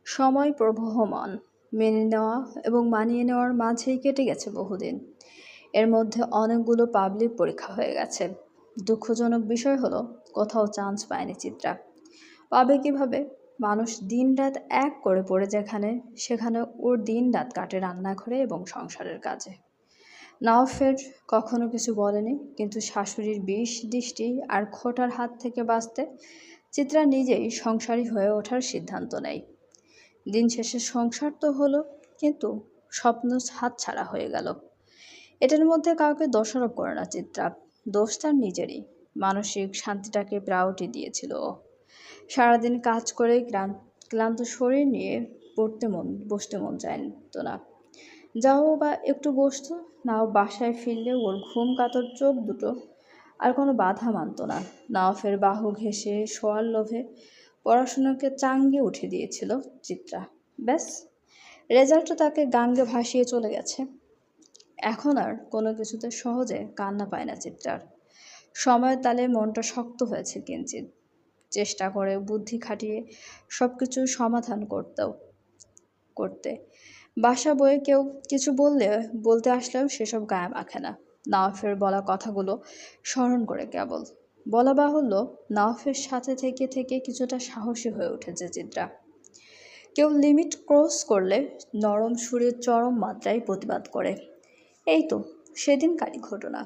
সময় প্রবহমান, মেনে নেওয়া এবং মানিয়ে নেওয়ার মাঝেই কেটে গেছে বহুদিন। এর মধ্যে অনেকগুলো পাবলিক পরীক্ষা হয়ে গেছে। দুঃখজনক বিষয় হলো কোথাও চান্স পায়নি চিত্রা। পাবে কিভাবে? মানুষ দিনরাত এক করে পড়ে সেখানে ওর দিনরাত কাটে রান্নাঘরে এবং সংসারের কাজে। নাওফের কখনো কিছু বলেনি, কিন্তু শাশুড়ির বিষ দৃষ্টি আর খোঁটার হাত থেকে বাঁচতে চিত্রা নিজেই সংসারী হয়ে ওঠার সিদ্ধান্ত নেয়। দিন শেষে সংসার তো হলো, কিন্তু স্বপ্ন হাতছাড়া হয়ে গেল। এটার মধ্যে কাউকে দোষারোপ করে না চিত্রা, দোষ তার নিজেরই। মানসিক শান্তিটাকে প্রায়োরিটি দিয়েছিল ও। সারাদিন কাজ করে ক্লান্ত শরীর নিয়ে বসতে মন চাইতো না। যাও বা একটু বসতো, নাও বাসায় ফিরলে ওর ঘুম কাতর চোখ দুটো আর কোনো বাধা মানত না। নাওফের বাহু ঘেঁষে শোয়ার লোভে পড়াশুনোকে চাঙ্গে উঠে দিয়েছিল চিত্রা। ব্যাস, রেজাল্টও তাকে গাঙ্গে ভাসিয়ে চলে গেছে। এখন আর কোনো কিছুতে সহজে কান্না পায় না চিত্রার। সময়ের তালে মনটা শক্ত হয়েছে কিঞ্চিত। চেষ্টা করে বুদ্ধি খাটিয়ে সব কিছু সমাধান করতে বাসা বয়ে কেউ কিছু বলতে আসলেও সেসব গায়ে মাখে না। নাওফের বলা কথাগুলো স্মরণ করে কেবল। বলা বাহুল্য, নাওফের সাথে থেকে থেকে কিছুটা সাহসী হয়ে উঠেছে চিত্রা। কেউ লিমিট ক্রস করলে নরম সুরের চরম মাত্রায় প্রতিবাদ করে। এই তো সেদিনকারই ঘটনা।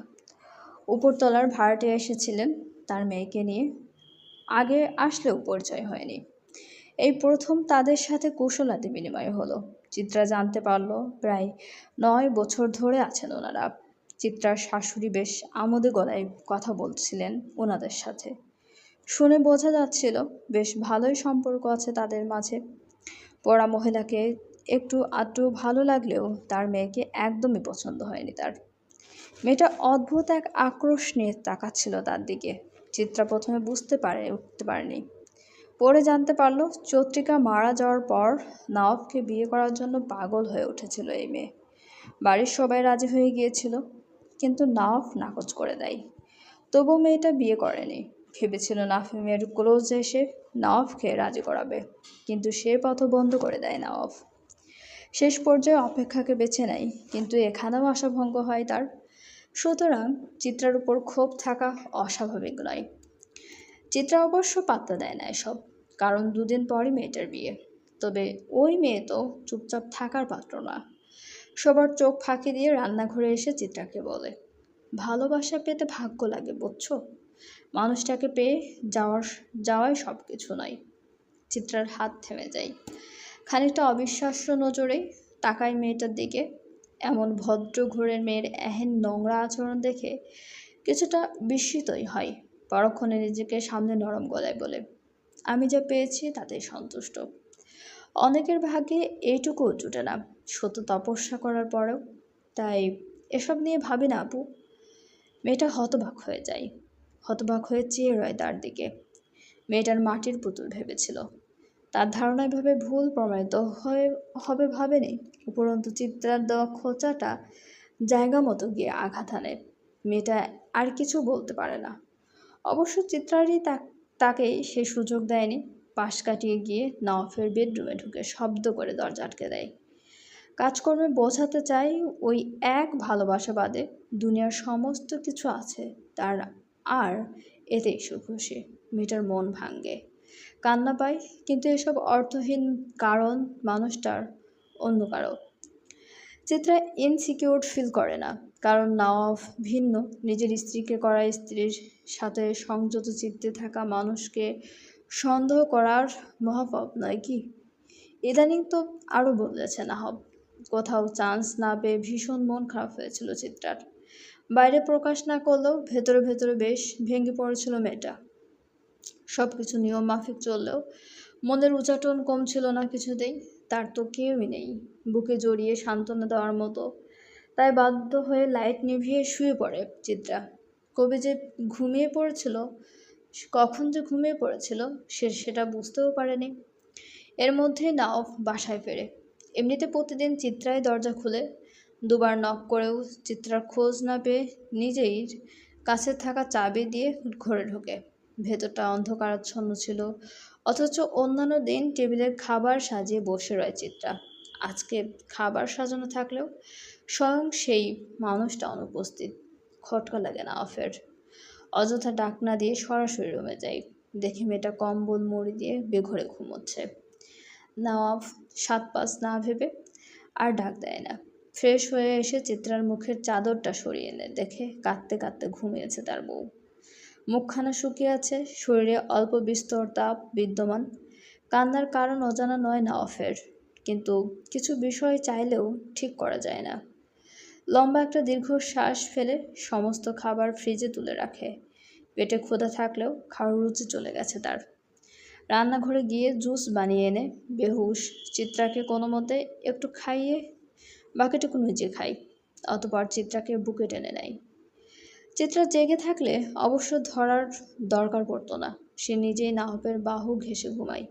উপরতলার ভাড়াটিয়া এসেছিলেন তার মেয়েকে নিয়ে। আগে আসলেও পরিচয় হয়নি। এই প্রথম তাদের সাথে কুশলাদি বিনিময় হলো। চিত্রা জানতে পারল প্রায় 9 বছর ধরে আছেন ওনারা। চিত্রার শাশুড়ি বেশ আমোদে গলায় কথা বলছিলেন ওনাদের সাথে। শুনে বোঝা যাচ্ছিল বেশ ভালোই সম্পর্ক আছে তাদের মাঝে। পড়া মহিলাকে একটু আধটু ভালো লাগলেও তার মেয়েকে একদমই পছন্দ হয়নি তার। মেয়েটা অদ্ভুত এক আক্রোশ নিয়ে তাকাচ্ছিল তার দিকে। চিত্রা প্রথমে উঠতে পারেনি। পরে জানতে পারল চত্রিকা মারা যাওয়ার পর নওয়াবকে বিয়ে করার জন্য পাগল হয়ে উঠেছিল এই মেয়ে। বাড়ির সবাই রাজি হয়ে গিয়েছিল, কিন্তু নওয়াব নাকচ করে দেয়। তবু মেয়েটা বিয়ে করেনি। ভেবেছিল নাফিমের ক্লোজ এসে নওয়াবকে রাজি করাবে, কিন্তু সে পথ বন্ধ করে দেয় নওয়াব। শেষ পর্যায়ে অপেক্ষাকে বেছে নেয়, কিন্তু এখানেও আশাভঙ্গ হয় তার। সুতরাং চিত্রার উপর ক্ষোভ থাকা অস্বাভাবিক নয়। চিত্রা অবশ্য পাত্তা দেয় না এসব, কারণ 2 দিন পরই মেয়েটার বিয়ে। তবে ওই মেয়ে তো চুপচাপ থাকার পাত্র না। সবার চোখ ফাঁকি দিয়ে রান্নাঘরে এসে চিত্রাকে বলে, ভালোবাসা পেতে ভাগ্য লাগে বুঝছো, মানুষটাকে পেয়ে যাওয়াই সব কিছু নয়। চিত্রার হাত থেমে যায়। খানিকটা অবিশ্বাস্য নজরে তাকায় মেয়েটার দিকে। এমন ভদ্র ঘরের মেয়ের এহেন নোংরা আচরণ দেখে কিছুটা বিস্মিতই হয়। পরক্ষণে নিজেকে সামনে নরম গলায় বলে, আমি যা পেয়েছি তাতেই সন্তুষ্ট। অনেকের ভাগ্যে এইটুকুও জুটে না, শত তপস্যা করার পরেও। তাই এসব নিয়ে ভাবি না আপু। মেয়েটা হতবাক হয়ে যায়। হতবাক হয়ে চেয়ে রয় তার দিকে। মেয়েটার মাটির পুতুল ভেবেছিল। তার ধারণায় ভাবে ভুল প্রমাণিত হবে ভাবেনি। উপরন্তু চিত্রার দেওয়া খোঁচাটা জায়গা মতো গিয়ে আঘাত হানে। মেয়েটা আর কিছু বলতে পারে না। অবশ্য চিত্রারই তাকে সে সুযোগ দেয়নি। পাশ কাটিয়ে গিয়ে নওয়াফের বেডরুমে ঢুকে শব্দ করে দরজা আটকে দেয়। কাজকর্মে বোঝাতে চাই ওই এক ভালোবাসা বাদে দুনিয়ার সমস্ত কিছু আছে তার, আর এতেই সুখুশি। মেয়েটার মন ভাঙ্গে, কান্না পায়, কিন্তু এসব অর্থহীন কারণ মানুষটার অন্য কারো। চিত্রা ইনসিকিউর ফিল করে না, কারণ নওয়াব ভিন্ন। নিজের স্ত্রীকে করা স্ত্রীর সাথে সংযত চিত্তে থাকা মানুষকে সন্দেহ করার মহাপাপ নয় কি? ইদানিং তো আরও বদলেছে নাহব। কোথাও চান্স না পেয়ে ভীষণ মন খারাপ হয়েছিল চিত্রার। বাইরে প্রকাশ না করলেও ভেতরে ভেতরে বেশ ভেঙে পড়েছিল মেয়েটা। সব কিছু নিয়ম মাফিক চললেও মনের উচাটন কমছিল না কিছুতেই। তার তো কেউই নেই বুকে জড়িয়ে সান্ত্বনা দেওয়ার মতো। তাই বাধ্য হয়ে লাইট নিভিয়ে শুয়ে পড়ে চিত্রা। কখন যে ঘুমিয়ে পড়েছিল সেটা বুঝতেও পারেনি। এর মধ্যে নওয়াব বাসায় ফেরে। এমনিতে প্রতিদিন চিত্রাই দরজা খুলে। 2 বার নক করেও চিত্রার খোঁজ না পেয়ে নিজেই কাছে থাকা চাবি দিয়ে ঘরে ঢোকে। ভেতরটা অন্ধকারাচ্ছন্ন ছিল। অথচ অন্যান্য দিন টেবিলে খাবার সাজিয়ে বসে রয় চিত্রা। আজকে খাবার সাজানো থাকলেও স্বয়ং সেই মানুষটা অনুপস্থিত। খটকা লাগে না অফের। অযথা ডাক না দিয়ে সরাসরি রুমে যাই। দেখি মেয়েটা কম্বল মুড়ি দিয়ে বেঘরে ঘুমোচ্ছে। নওয়াব সাত পাঁচ না ভেবে আর ডাক দেয় না। ফ্রেশ হয়ে এসে চিত্রার মুখের চাদরটা সরিয়ে এনে দেখে কাঁদতে কাঁদতে ঘুমিয়েছে তার বউ। মুখখানা শুকিয়ে আছে, শরীরে অল্প বিস্তর তাপ বিদ্যমান। কান্নার কারণ অজানা নয় নওয়াফের, কিন্তু কিছু বিষয় চাইলেও ঠিক করা যায় না। লম্বা একটা দীর্ঘশ্বাস ফেলে সমস্ত খাবার ফ্রিজে তুলে রাখে। পেটে ক্ষুধা থাকলেও খাওয়ার রুচি চলে গেছে তার। রান্নাঘরে গিয়ে জুস বানিয়ে এনে বেহুশ চিত্রাকে কোনো মতে একটু খাইয়ে বাকিটুকু নিজে খাই। অতপর চিত্রাকে বুকে টেনে নেয়। চিত্রা জেগে থাকলে অবশ্য ধরার দরকার পড়তো না। সে নিজেই নাহফের বাহু ঘেঁষে ঘুমায়।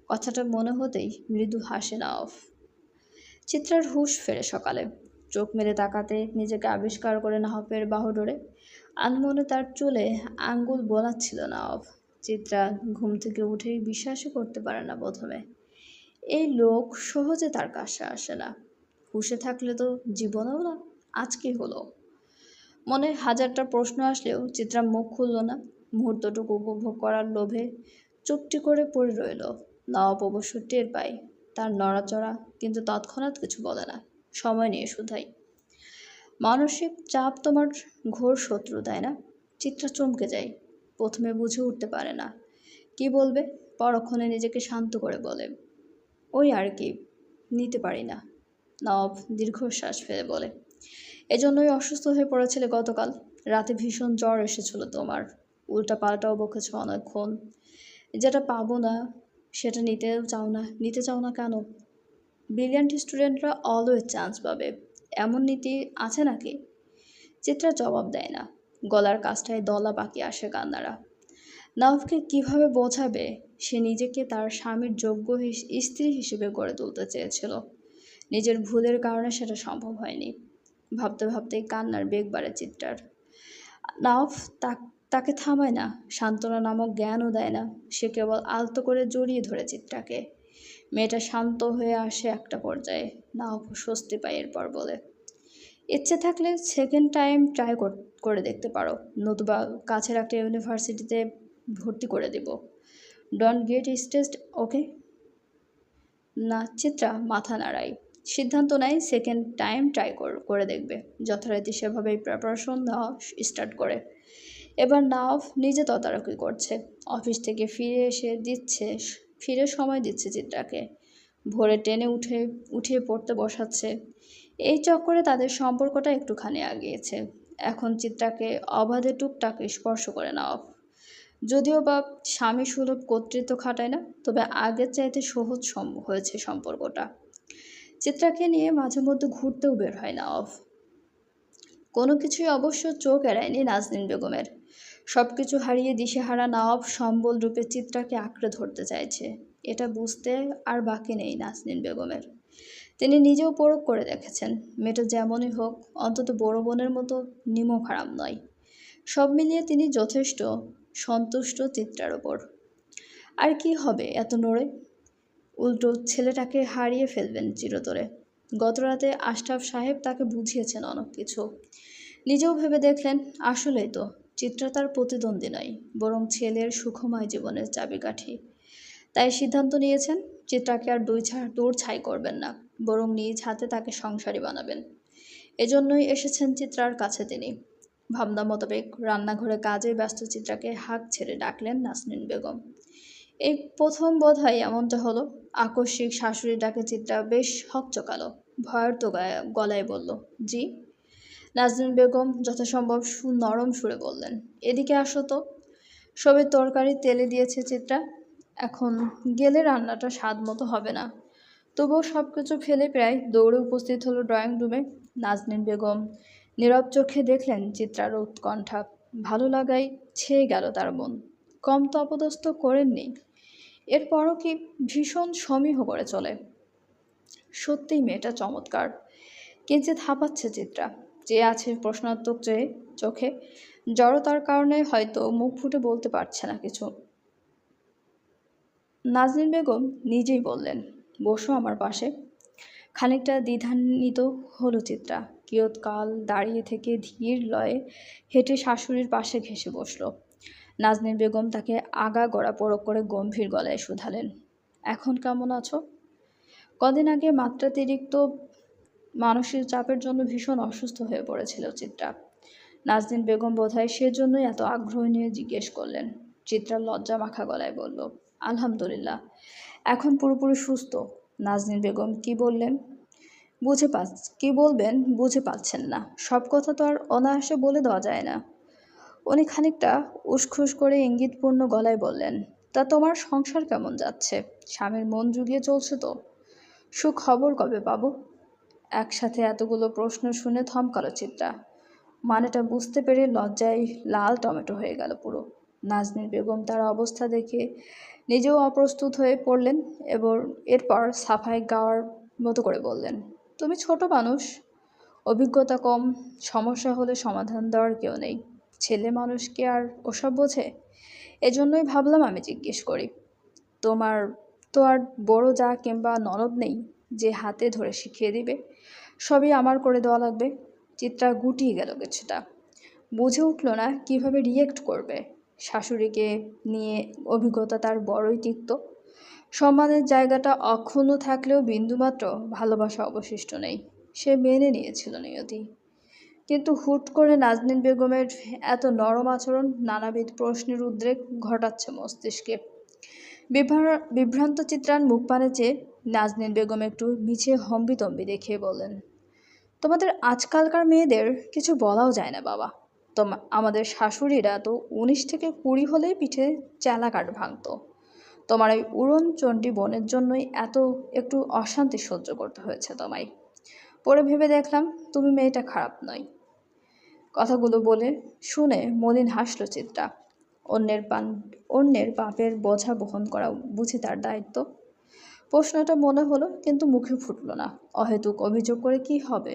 কথাটা মনে হতেই মৃদু হাসে নাওফ। চিত্রার হুঁশ ফেরে সকালে। চোখ মেলে তাকাতে নিজেকে আবিষ্কার করে নাহফের বাহু ডোরে। আনমনে তার চুলে আঙ্গুল বোলাচ্ছিল নাওফ। চিত্রা ঘুম থেকে উঠেই বিশ্বাসই করতে পারে না প্রথমে। এই লোক সহজে তার কাছে আসে না। হুঁশে থাকলে তো জীবনেও না, আজ কি হলো? মনে হাজারটা প্রশ্ন আসলেও চিত্রা মুখ খুলল না। মুহূর্তটুকু উপভোগ করার লোভে চুপটি করে পড়ে রইল। নওয়াব অবশ্য টের পায় তার নড়াচড়া, কিন্তু তৎক্ষণাৎ কিছু বলে না। সময় নিয়ে শুধাই, মানসিক চাপ তোমার ঘোর শত্রু, তাই না? চিত্রা চমকে যায়। প্রথমে বুঝে উঠতে পারে না কি বলবে। পরক্ষণে নিজেকে শান্ত করে বলে, ওই আর কি, নিতে পারি না। নওয়াব দীর্ঘশ্বাস ফেলে বলে, এজন্যই অসুস্থ হয়ে পড়েছিলে গতকাল রাতে। ভীষণ জ্বর এসেছিল তোমার। উল্টা পাল্টাও বকেছ অনেকক্ষণ। যেটা পাবো না সেটা নিতে চাও না কেন? ব্রিলিয়ান্ট স্টুডেন্টরা অলওয়েজ চান্স পাবে, এমন নীতি আছে নাকি? চিত্রা জবাব দেয় না। গলার কাছটায় দলা পাকিয়ে আসে কান্নারা। নাওফকে কিভাবে বোঝাবে সে নিজেকে তার স্বামীর যোগ্য স্ত্রী হিসেবে গড়ে তুলতে চেয়েছিল। নিজের ভুলের কারণে সেটা সম্ভব হয়নি। ভাবতে ভাবতেই কান্নার বেগ বাড়ে চিত্রার। নাওফ তাকে থামায় না, সান্ত্বনা নামক জ্ঞানও দেয় না। সে কেবল আলতো করে জড়িয়ে ধরে চিত্রাকে। মেয়েটা শান্ত হয়ে আসে একটা পর্যায়ে। নাওফ স্বস্তি পায় এরপর বলে, ইচ্ছে থাকলে সেকেন্ড টাইম ট্রাই করে দেখতে পারো, নতুবা কাছের একটা ইউনিভার্সিটিতে ভর্তি করে দিব। ডোন্ট গেট স্ট্রেসড, ওকে? না, চিত্রা মাথা নাড়ায়। সিদ্ধান্ত নেয় সেকেন্ড টাইম ট্রাই করে দেখবে। যথারীতি সেভাবেই প্রিপারেশন নেওয়া স্টার্ট করে। এবার নাওফ নিজে তদারকি করছে। অফিস থেকে ফিরে সময় দিচ্ছে চিত্রাকে। ভোরে টেনে উঠিয়ে পড়তে বসাচ্ছে। এই চক্করে তাদের সম্পর্কটা একটুখানি আগিয়েছে। এখন চিত্রাকে অবাধে টুকটাক স্পর্শ করে নাওফ। যদিও বা স্বামী সুলভ কর্তৃত্ব খাটায় না, তবে আগের চাইতে সহজ হয়েছে সম্পর্কটা। চিত্রাকে নিয়ে মাঝে মধ্যে ঘুরতেও বের হয় নাওফ। কোনো কিছুই অবশ্য চোখ এড়ায়নি নাজনীন বেগমের। সব কিছু হারিয়ে দিশেহারা নওয়াব সম্বল রূপে চিত্রাকে আঁকড়ে ধরতে চাইছে। এটা বুঝতে আর বাকি নেই নাজনীন বেগমের। তিনি নিজেও পরখ করে দেখেছেন, মেয়েটা যেমনই হোক অন্তত বড় বোনের মতো নিমক হারাম নয়। সব মিলিয়ে তিনি যথেষ্ট সন্তুষ্ট চিত্রার ওপর। আর কি হবে এত নড়ে? উল্টো ছেলেটাকে হারিয়ে ফেলবেন চিরতরে। গতরাতে আশরাফ সাহেব তাকে বুঝিয়েছেন অনেক কিছু। নিজেও ভেবে দেখলেন, আসলেই তো চিত্রা তার প্রতিদ্বন্দ্বী নয়, বরং ছেলের সুখময় জীবনের চাবিকাঠি। তাই সিদ্ধান্ত নিয়েছেন চিত্রাকে আর দূর ছাই করবেন না, বরং নিজ হাতে তাকে সংসারী বানাবেন। এজন্যই এসেছেন চিত্রার কাছে তিনি। ভাবনা মোতাবেক রান্নাঘরে কাজে ব্যস্ত চিত্রাকে হাঁক ছেড়ে ডাকলেন নাজনীন বেগম। এই প্রথম বোধহয় এমনটা হলো। আকস্মিক শাশুড়ি ডাকে চিত্রা বেশ হকচকালো। ভয়ের তো গলায় বলল, জি। নাজনীন বেগম যথাসম্ভব নরম সুরে বললেন, এদিকে আসো তো। সবে তরকারি তেলে দিয়েছে চিত্রা। এখন গেলে রান্নাটা স্বাদ মতো হবে না। তবুও সব কিছু ফেলে প্রায় দৌড়ে উপস্থিত হলো ড্রয়িং রুমে। নাজনীন বেগম নীরব চোখে দেখলেন চিত্রার উৎকণ্ঠা। ভালো লাগায় ছেয়ে গেল তার মন। কম তো অপদস্থ করেননি। এরপরও কি ভীষণ সমীহ করে চলে। সত্যিই মেয়েটা চমৎকার। কিঞ্চিৎ হাঁপাচ্ছে চিত্রা। চেয়ে আছে প্রশ্নাত্মক চোখে। জড়তার কারণে হয়তো মুখ ফুটে বলতে পারছে না কিছু। নাজনীন বেগম নিজেই বললেন, বসো আমার পাশে। খানিকটা দ্বিধান্বিত হলো চিত্রা। কিয়ৎকাল দাঁড়িয়ে থেকে ধীর লয়ে হেঁটে শাশুড়ির পাশে ঘেঁষে বসল। নাজনীন বেগম তাকে আগাগোড়া পরখ করে গম্ভীর গলায় শুধালেন, এখন কেমন আছো? কদিন আগে মাত্রাতিরিক্ত মানসিক চাপের জন্য ভীষণ অসুস্থ হয়ে পড়েছিল চিত্রা। নাজনীন বেগম বোধহয় সেজন্যই এত আগ্রহ নিয়ে জিজ্ঞেস করলেন। চিত্রা লজ্জা মাখা গলায় বলল, আলহামদুলিল্লাহ, এখন পুরোপুরি সুস্থ। নাজনীন বেগম কি বললেন কি বলবেন বুঝে পাচ্ছেন না। সব কথা তো আর অনায়াসে বলে দেওয়া যায় না। উনি খানিকটা উসখুস করে ইঙ্গিতপূর্ণ গলায় বললেন, তা তোমার সংসার কেমন যাচ্ছে? স্বামীর মন জুগিয়ে চলছে তো? সুখবর কবে পাবো? একসাথে এতগুলো প্রশ্ন শুনে থমকালো চিত্রা। মানেটা বুঝতে পেরে লজ্জায় লাল টমেটো হয়ে গেল পুরো। নাজনীন বেগম তার অবস্থা দেখে নিজেও অপ্রস্তুত হয়ে পড়লেন এবং এরপর সাফাই গাওয়ার মতো করে বললেন, তুমি ছোট মানুষ, অভিজ্ঞতা কম, সমস্যা হলে সমাধান দেওয়ার কেউ নেই। ছেলে মানুষ কি আর ওসব বোঝে? এজন্যই ভাবলাম আমি জিজ্ঞেস করি। তোমার তো আর বড় যা কিংবা ননদ নেই যে হাতে ধরে শিখিয়ে দিবে। সবই আমার করে দেওয়া লাগবে। চিত্রা গুটিয়ে গেল কিছুটা। বুঝে উঠল না কিভাবে রিয়েক্ট করবে। শাশুড়িকে নিয়ে অভিজ্ঞতা তার বড়ই তিক্ত। সম্মানের জায়গাটা অক্ষুণ্ণ থাকলেও বিন্দুমাত্র ভালোবাসা অবশিষ্ট নেই। সে মেনে নিয়েছিল নিয়তি। কিন্তু হুট করে নাজনীন বেগমের এত নরম আচরণ নানাবিধ প্রশ্নের উদ্রেক ঘটাচ্ছে মস্তিষ্কে। বিভ্রান্ত চিত্রান মুখ পানে চেয়ে নাজনীন বেগম একটু মিছে হম্বিতম্বি দেখিয়ে বললেন, তোমাদের আজকালকার মেয়েদের কিছু বলাও যায় না বাবা। আমাদের শাশুড়িরা তো 19 থেকে 20 হলেই পিঠে চেলা কাঠ ভাঙত। তোমার ওই উড়নচণ্ডী বোনের জন্যই একটু অশান্তি সহ্য করতে হয়েছে তোমায়। পরে ভেবে দেখলাম তুমি মেয়েটা খারাপ নয়। কথাগুলো বলে শুনে মলিন হাসল চিত্রা। অন্যের পাপের বোঝা বহন করা বুঝি তার দায়িত্ব? প্রশ্নটা মনে হলো কিন্তু মুখে ফুটল না। অহেতুক অভিযোগ করে কি হবে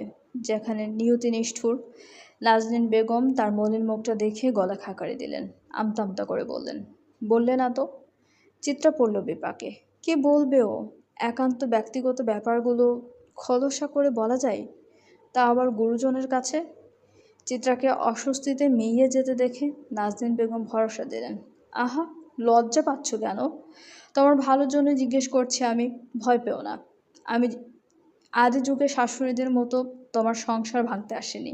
যেখানে নিয়তি নিষ্ঠুর। নাজনীন বেগম তার মলিন মুখটা দেখে গলা খাকারি দিলেন, আমতা আমতা করে বললেন, বললে না তো। চিত্রা পড়ল বিপাকে। কি বলবে ও? একান্ত ব্যক্তিগত ব্যাপারগুলো খোলসা করে বলা যায়, তা আবার গুরুজনের কাছে? চিত্রাকে অস্বস্তিতে মিইয়ে যেতে দেখে নাজনীন বেগম ভরসা দিলেন, আহা, লজ্জা পাচ্ছ কেন? তোমার ভালোর জন্য জিজ্ঞেস করছি আমি, ভয় পেও না। আমি আদি যুগে শাশুড়িদের মতো তোমার সংসার ভাঙতে আসেনি।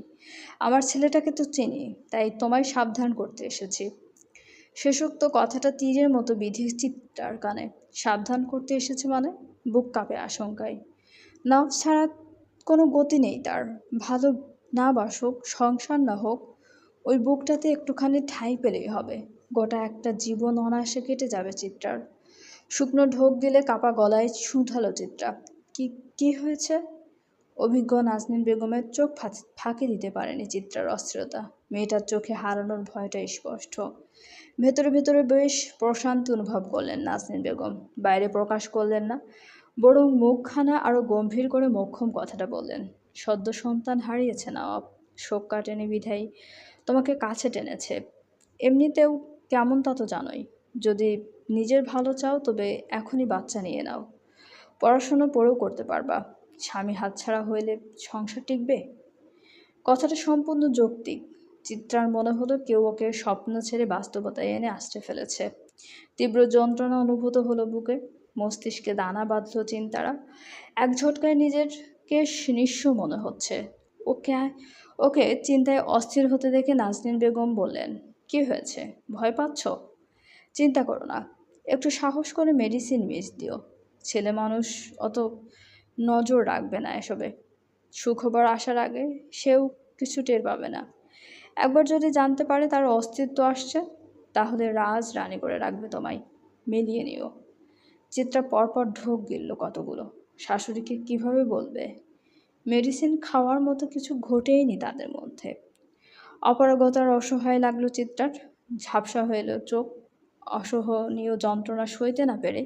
আমার ছেলেটাকে তো চিনি, তাই তোমায় সাবধান করতে এসেছি। শেষোক্ত কথাটা তীরের মতো বিধে চিত্রার কানে। সাবধান করতে এসেছে মানে? বুক কাঁপে আশঙ্কায়। নফস ছাড়া কোনো গতি নেই তার। ভালো না বাসুক, সংসার না হোক, ওই বুকটাতে একটুখানি ঠাঁই পেলেই হবে। গোটা একটা জীবন অনায়াসে কেটে যাবে চিত্রার। শুকনো ঢোক গিলে কাপা গলায় শুধালো চিত্রা, কি কি হয়েছে? অভিজ্ঞ নাজনীন বেগমের চোখ ফাঁকি দিতে পারেনি চিত্রার অস্থিরতা। মেয়েটার চোখে হারানোর ভয়টা স্পষ্ট। ভেতরে ভেতরে বেশ প্রশান্তি অনুভব করলেন নাজনীন বেগম। বাইরে প্রকাশ করলেন না, বরং মুখখানা আরো গম্ভীর করে মোক্ষম কথাটা বললেন, সদ্য সন্তান হারিয়েছে নওয়াব, শোক কাটেনি বিধায় তোমাকে কাছে টেনেছে। এমনিতেও কেমন তা তো জানোই। যদি নিজের ভালো চাও তবে এখনই বাচ্চা নিয়ে নাও। পড়াশুনো পরেও করতে পারবা। স্বামী হাতছাড়া হইলে সংসার টিকবে? কথাটা সম্পূর্ণ যৌক্তিক। চিত্রার মনে হলো কেউ ওকে স্বপ্ন ছেড়ে বাস্তবতায় এনে আশ্রে ফেলেছে। তীব্র যন্ত্রণা অনুভূত হলো বুকে। মস্তিষ্কে দানা বাঁধল চিন্তারা। এক ঝটকায় নিজেকে নিঃস্ব মনে হচ্ছে। ওকে ওকে চিন্তায় অস্থির হতে দেখে নাজনীন বেগম বললেন, কি হয়েছে? ভয় পাচ্ছ? চিন্তা করো না, একটু সাহস করে মেডিসিন মিস দিও। ছেলে মানুষ অত নজর রাখবে না এসবে। সুখবর আসার আগে সেও কিছু টের পাবে না। একবার যদি জানতে পারে তার অস্তিত্ব আসছে, তাহলে রাজ রানী করে রাখবে তোমায়। মিলিয়ে নিও। চিত্রা পরপর ঢোক গিলল কতগুলো। শাশুড়িকে কিভাবে বলবে? মেডিসিন খাওয়ার মতো কিছু ঘটেইনি তাদের মধ্যে। অপারগতার অসহায় লাগলো চিত্রার। ঝাপসা হয়ে এলো চোখ। অসহনীয় যন্ত্রণা সইতে না পেরে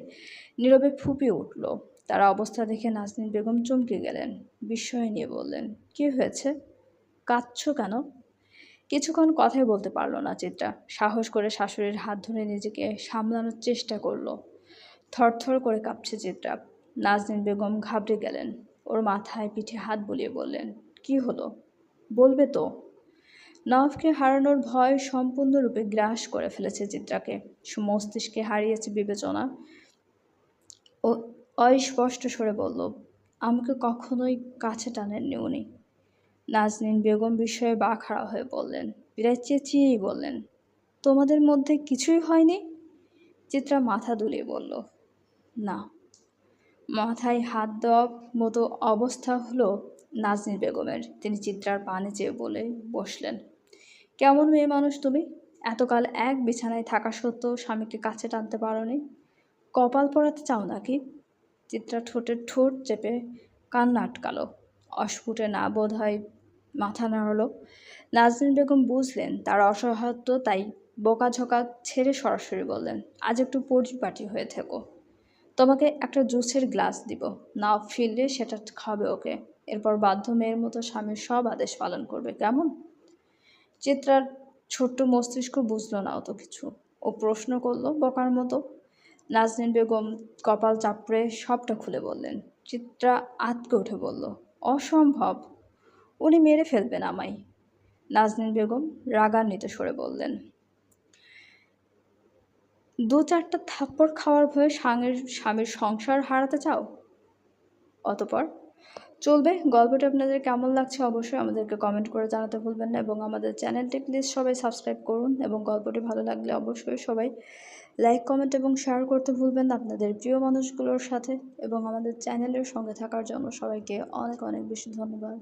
নীরবে ফুঁপিয়ে উঠল। তার অবস্থা দেখে নাজনীন বেগম চমকে গেলেন। বিস্ময় নিয়ে বললেন, কি হয়েছে? কাঁদছো কেন? কিছুক্ষণ কথাই বলতে পারল না চিত্রা। সাহস করে শাশুড়ির হাত ধরে নিজেকে সামলানোর চেষ্টা করলো। থরথর করে কাঁপছে চিত্রা। নাজনীন বেগম ঘাবড়ে গেলেন। ওর মাথায় পিঠে হাত বুলিয়ে বললেন, কি হলো? বলবে তো? নওয়াবকে হারানোর ভয় সম্পূর্ণরূপে গ্রাস করে ফেলেছে চিত্রাকে। মস্তিষ্কে হারিয়েছে বিবেচনা। ও অস্পষ্ট স্বরে বলল, আমাকে কখনোই কাছে টানেননি উনি। নাজনীন বেগম বিস্ময়ে বাকহারা হয়ে বললেন, প্রায় চেঁচিয়েই বললেন, তোমাদের মধ্যে কিছুই হয়নি? চিত্রা মাথা দুলিয়ে বলল, না। মাথায় হাত দেওয়ার মতো অবস্থা হলো নাজনীন বেগমের। তিনি চিত্রার পানে চেয়ে বলে বসলেন, কেমন মেয়ে মানুষ তুমি? এতকাল এক বিছানায় থাকা সত্ত্বেও স্বামীকে কাছে টানতে পারোনি? কপাল পোড়াতে চাও নাকি? চিত্রা ঠোঁটের ঠোঁট চেপে কান্না আটকালো। অস্ফুটে না বোধ হয় মাথা নাড়ল। নাজনীন বেগম বুঝলেন তার অসহায়ত্ব, তাই বোকাঝোকা ছেড়ে সরাসরি বললেন, আজ একটু পরিপাটি হয়ে থেকো। তোমাকে একটা জুসের গ্লাস দিব, না ফিরলে সেটা খাবে ওকে। এরপর বাধ্য মেয়ের মতো স্বামীর সব আদেশ পালন করবে, কেমন? চিত্রার ছোট্ট মস্তিষ্ক বুঝল না অত কিছু। ও প্রশ্ন করলো বোকার মতো। নাজনীন বেগম কপাল চাপড়ে সবটা খুলে বললেন। চিত্রা আঁতকে উঠে বলল, অসম্ভব, উনি মেরে ফেলবেন আমায়। নাজনীন বেগম রাগান্বিত স্বরে বললেন, দু চারটা থাপ্পড় খাওয়ার ভয়ে স্বামীর সংসার হারাতে চাও? অতঃপর চলবে। গল্পটা আপনাদের কেমন লাগছে অবশ্যই আমাদেরকে কমেন্ট করে জানাতে ভুলবেন না, এবং আমাদের চ্যানেলটি প্লিজ সবাই সাবস্ক্রাইব করুন, এবং গল্পটি ভালো লাগলে অবশ্যই সবাই লাইক, কমেন্ট এবং শেয়ার করতে ভুলবেন না আপনাদের প্রিয় মানুষগুলোর সাথে। এবং আমাদের চ্যানেলের সঙ্গে থাকার জন্য সবাইকে অনেক অনেক বেশি ধন্যবাদ।